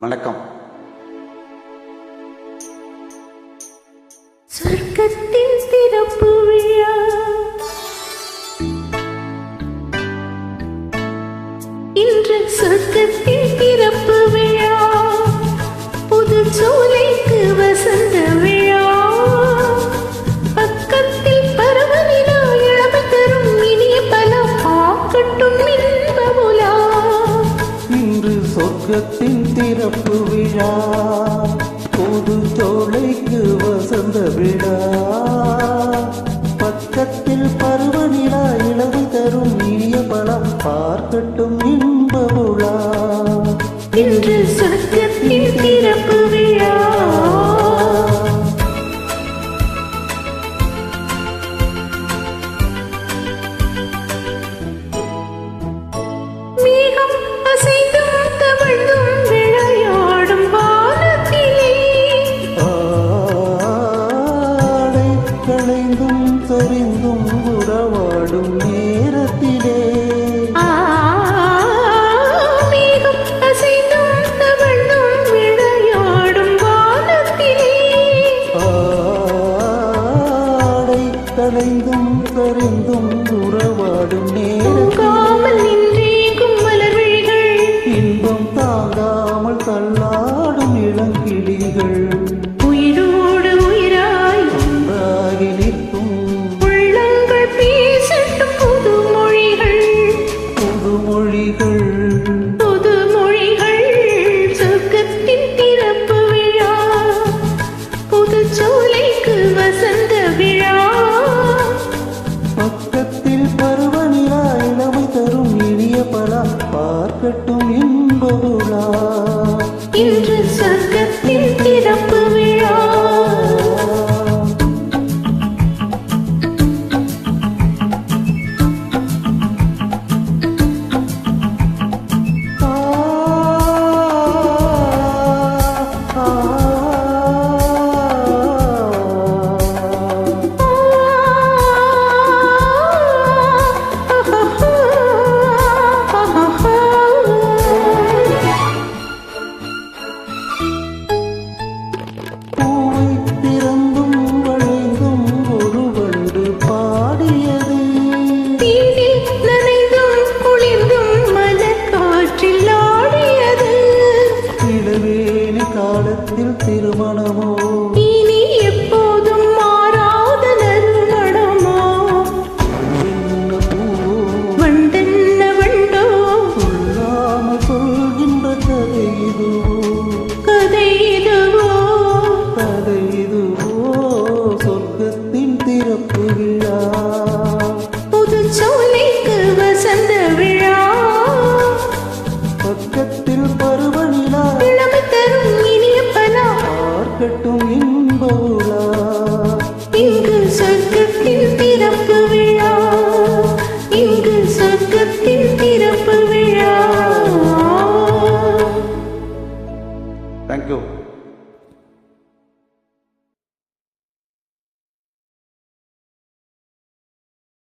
வணக்கம். சொர்க்கத்தின் திறப்பு விழா, இன்று சொர்க்கத்தின் திறப்பு விழா, புது சோலைக்கு வசந்த விழா, பக்கத்தில் பருவநிலா இளமை தரும் இனிய பலம் ஆக்கட்டும் இன்ப உலா. இன்று சொர்க்கத்தின் திறப்பு விழா, புது சோலைக்கு வசந்த விழா, பக்கத்தில் பருவநிலா இளமை தரும் இனிய பலம் பார்க்கட்டும் இன்ப உலா. இன்று சொர்க்கத்தின் திறப்பு விழா, மேகம் அசைந்தும் தவழ்ந்தும் விளையாடும் வானத்திலே, ஆடை களைந்தும் சரிந்தும் உறவாடும் நேரத்திலே, மேகம் அசைந்தும் தவழ்ந்தும் விளையாடும் வானத்திலே, ஆடை களைந்தும் சரிந்தும் உறவாடும் நேரத்திலே, காமல் நின்றேகும் மலர் விழிகள், இன்பம் தாங்காமல் தள்ளாடும் இளங்கிளிகள், உயிரோடு உயிராய் ஒன்றாகி நிற்கும் உள்ளங்கள் பேசட்டும் புது மொழிகள், புதுமொழிகள். புது மொழிகள். சொர்க்கத்தின் திறப்பு விழா, புது சோலைக்கு வசந்த விழா, பக்கத்தில் பருவநிலா இளமை தரும் இனிய பலா பார்க்கட்டும் இன்ப உலா. இன்று சொர்க்கத்தின் திறப்பு விழா. ஆ, ஆ, பூவை திறந்தும் வளைந்தும் ஒரு வண்டு பாடியது, தீயில் நனைந்தும் குளிர்ந்தும் மலர் காற்றில் ஆடியது, இளவேலி காலத்தில் திருமணமோ, இனி எப்போதும் மாறாத நறுமணமோ, என்ன பூவோ, வண்டென்ன வண்டோ, சொல்லாமல் சொல்கின்ற கதை இதுவோ, கதை இதுவோ, கதை இதுவோ. சொர்க்கத்தின் திறப்பு விழா, புது சோலைக்கு வசந்த விழா, பக்கத்தில் பருவநிலா இளமை தரும் இனிய பலா, பார்க்கட்டும் இன்ப உலா. இங்கு